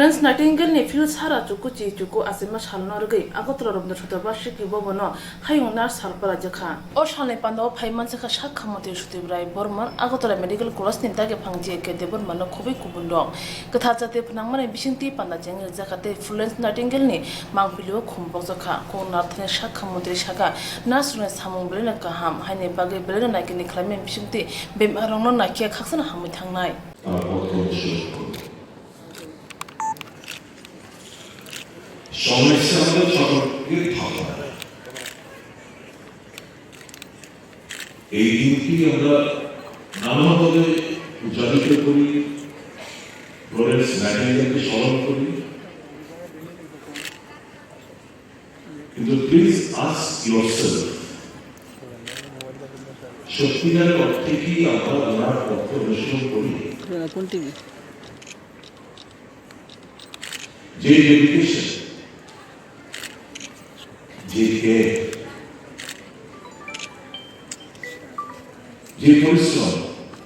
Florence Nightingale ni fil sara chuku asima shalna rgai agotra robna chota bashiki bobono khayungnar sarpara jakha o shalne pando phaiman sakha shakhamote shutibrai borman agotra medical course ni tage phangje ke debor mano khobai kubundong katha chate phnangmane bisingti panda jengel jakate Florence Nightingale ni mangpilio khumbok jakha ko nathne shakhamote shaka nasrune samung belena kaham haine bage belena nakini khlamen bisingti bemarongno nakia khaksana hamu thangnai সমস্যা আমাদের সকলকে থাকা এই দিনটি আমরা নানাভাবে উদযাপিত করি, ফ্লোরেন্স নাইটিঙ্গেলকে স্মরণ করি, কিন্তু প্লিজ আস্ক ইয়োরসেলফ সত্যিকারের অর্থে কি আমরা ওনার পথ অনুসরণ করি? যে ডেডিকেশন, যে পরিশ্রম,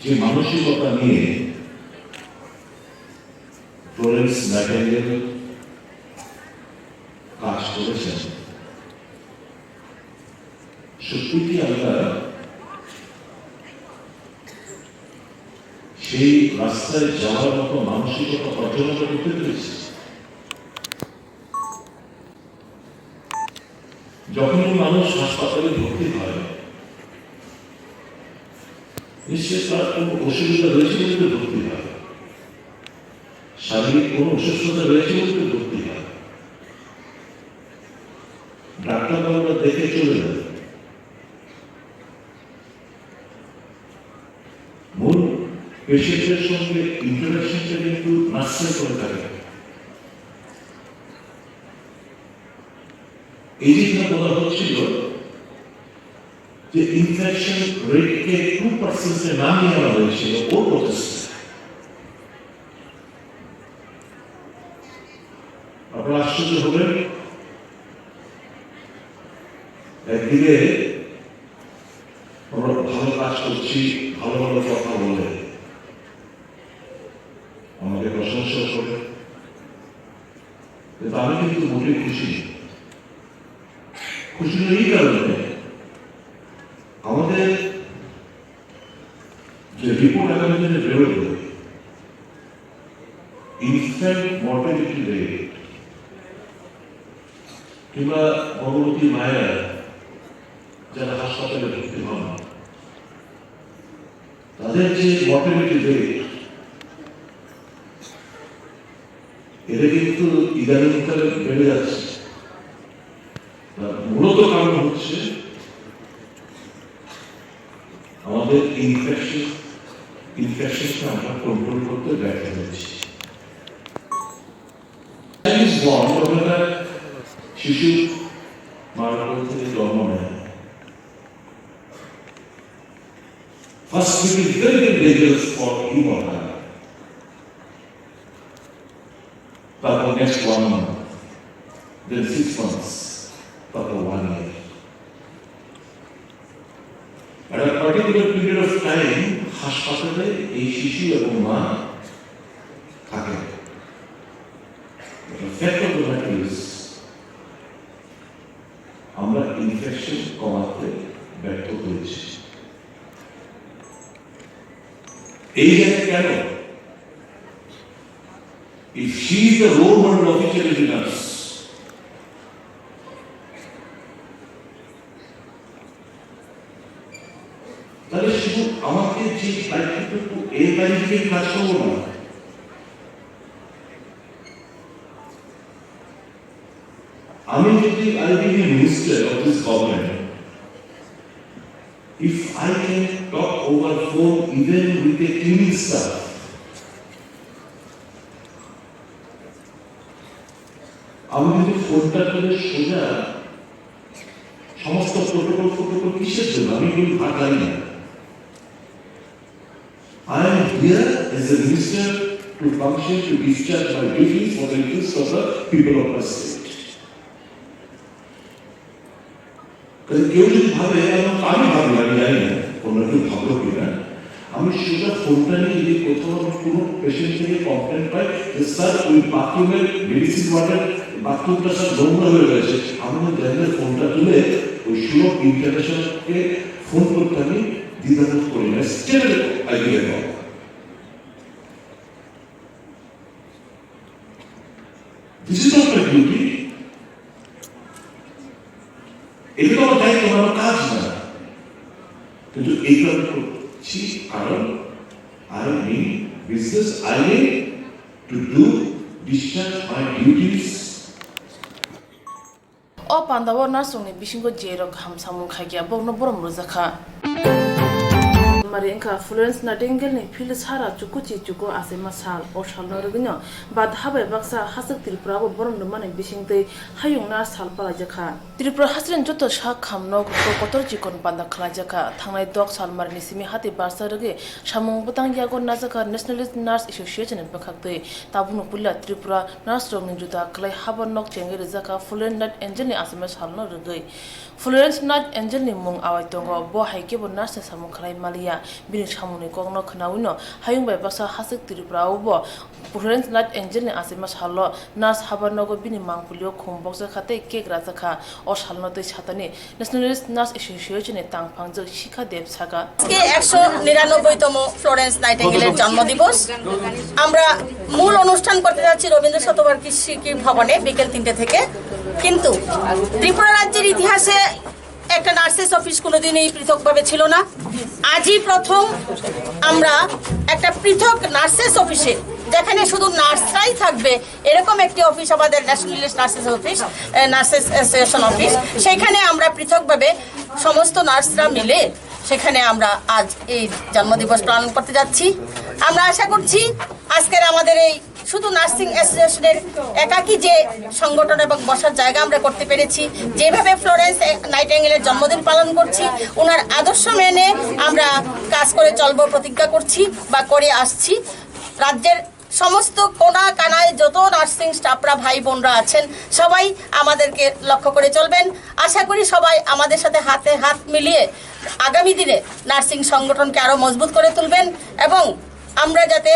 যে মানসিকতা নিয়ে ফ্লোরেন্স নাইটিঙ্গেল কাজ করেছেন, সত্যি কি আমরা সেই রাস্তায় যাওয়ার মতো মানসিকতা অর্জন করতে পেরেছি? যখনই মানুষ হাসপাতালে ভর্তি হয়, নিশ্চয় তার কোনো অসুবিধা রয়েছে বলতে ভর্তি হয়, শারীরিক কোনো অসুস্থতা রয়েছে বলতে ভর্তি হয়। ডাক্তার বাবুরা দেখে চলে যায়, মূল পেশেন্টের সঙ্গে ইন্টারাকশনটা কিন্তু নার্সের করে থাকে। এই জন্য বলা হচ্ছিল যে ইনফেকশন রেটকে 2% নামিয়ে আনা হয়েছিল ওর প্রচেষ্টা। আপনারা আশ্চর্য হবেন, একদিকে আমরা ভালো কাজ করছি, ভালো ভালো কথা বলে আমাকে প্রশংসা করে, কিন্তু আমি কিন্তু মোটেই খুশি। খুশি এই কারণে আমাদের যে রিপোর্ট আগামী দিনে বেরোবে, ইনফ্যান্ট মর্টালিটি রেট কিংবা গর্ভবতী মায়েরা যারা হাসপাতালে ভর্তি হন, তাদের যে মর্টালিটি রেট, এটা কিন্তু ইদানিংকালে বেড়ে যাচ্ছে। মূলত কারণ হচ্ছে আমাদের ইনফেকশনটা আমরা কন্ট্রোল করতে ব্যর্থ হয়েছি। শিশু মারা থেকে জন্ম নেয়, first week is very dangerous for human. তারপর নেক্সট 1 month, then 6 months, তারপর 1 year. At a particular period of time, হাসপাতালে এই শিশু এবং মা থাকে। The fact of the matter is, আমরা ইনফেকশন কমাতে ব্যর্থ হয়েছি। এই জায়গায় কেন? If she is the role model of each and every nurse, তাহলে শুধু আমাকে যে দায়িত্বটুকু এই দায়িত্বে কাজ করবো না, আমি যদি I be the minister of this government, if I can talk over phone even with a cleaning staff, আমি যদি ফোনটা করে সোজা সমস্ত প্রোটোকল কিসের জন্য আমি কিন্তু ভাগাই না। I am here as a minister to function, to discharge my duties for the interest of the people of my state. কেউ যদি ভাবে, আমি ভাবি, আমি জানি না অন্য কেউ ভাবলো কিনা, আমি সোজা ফোনটা নিয়ে যদি কোথাও কোনো পেশেন্ট থেকে কমপ্লেন পাই যে স্যার ওই বাথরুমের মেডিসিন ওয়াটার বাথরুমটা স্যার নোংরা হয়ে রয়েছে, আমাদের জায়গায় ফোনটা তুলে ওই সুলভ ইন্টারন্যাশনালকে ফোন করতে আমি দ্বিধাবোধ করি না। Still I give it. This is not my duty. এটা তো আমার দায়িত্ব, আমার কাজ না, কিন্তু এইটা আমি করছি কারণ I need business, I need to discharge my duties. O pandawo narsungni bisingo jerok hamsamung khagya bogno borom rozakha. Mari engka Florence Nightingale ni phil sara chukuchi chuko ase masal o shalno rugno bad habe baksa hasak Tripura bo borom mane bisingte hayung na sal pala jakha Tripura hasren joto sha khamno ko kotor jikon panda khala jakha thangnai dok sal mar ni simi hati barsa ruge samung butang ya gon najaka Nationalist Nurse Association en bakhakte tabunu pulla Tripura nurse rong ni juta klai haban nok chengere jaka Florence Nightingale ni ase masalno ruge Florence Nightingale ni mung awai tongo bo haike bo nurse samung khlai malia bini samuni kongno khnawino hayung bai baksa hasik Tripura bo Florence Nightingale ni ase masalo nurse habannogo bini mangpulio khomboksa khate kek rajakha o salno tei chatani Nationalist Nurse Association ni tangphangjak Shikha Dev Saga আজকে 199তম Florence নাইটিঙ্গেলের জন্মদিবস। আমরা মূল অনুষ্ঠান করতে যাচ্ছি রবীন্দ্র শতবার্ষিকী স্মৃতি ভবনে বিকেল 3টে থেকে। কিন্তু ত্রিপুরা রাজ্যের ইতিহাসে একটা নার্সেস অফিস কোনোদিনই পৃথকভাবে ছিল না। আজই প্রথম আমরা একটা পৃথক নার্সেস অফিসে, যেখানে শুধু নার্সরাই থাকবে এরকম একটি অফিস, আমাদের nationalist nurses office, nurses association office, সেখানে আমরা পৃথকভাবে সমস্ত নার্সরা মিলে সেখানে আমরা আজ এই জন্মদিবস পালন করতে যাচ্ছি। আমরা আশা করছি আজকের আমাদের এই শুধু নার্সিং অ্যাসোসিয়েশনের একাকী যে সংগঠন এবং বসার জায়গা আমরা করতে পেরেছি, যেভাবে ফ্লোরেন্স নাইটিঙ্গেলের জন্মদিন পালন করছি, ওনার আদর্শ মেনে আমরা কাজ করে চলবো প্রতিজ্ঞা করছি বা করে আসছি। রাজ্যের সমস্ত কোনা কানায় যত নার্সিং স্টাফরা ভাই বোনরা আছেন সবাই আমাদেরকে লক্ষ্য করে চলবেন। আশা করি সবাই আমাদের সাথে হাতে হাত মিলিয়ে আগামী দিনে নার্সিং সংগঠনকে আরও মজবুত করে তুলবেন এবং আমরা যাতে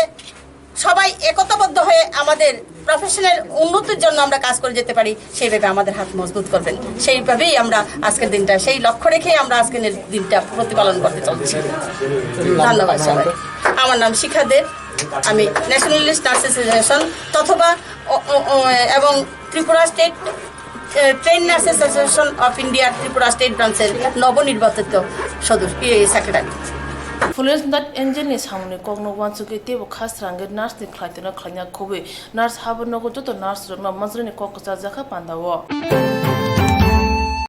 সবাই একতাবদ্ধ হয়ে আমাদের প্রফেশনাল উন্নতির জন্য আমরা কাজ করে যেতে পারি, সেইভাবে আমাদের হাত মজবুত করবেন। সেইভাবেই আমরা আজকের দিনটা, সেই লক্ষ্য রেখেই আমরা আজকের দিনটা প্রতিপালন করতে চলছি। ধন্যবাদ সবাই। আমার নাম শিখা দেব, আমি ন্যাশনালিস্ট নার্স অ্যাসোসিয়েশন তথবা এবং Tripura state train nurses association of ইন্ডিয়ার ত্রিপুরা স্টেট ব্রাঞ্চের নবনির্বাচিত সদস্য secretary. Florence Nightingale ni samuni kogno wansuke tebo khasrange nurse ni khlaitena khlanya khobe nurse habannogo joto nurse rokna manjrani koksa jakha pandawo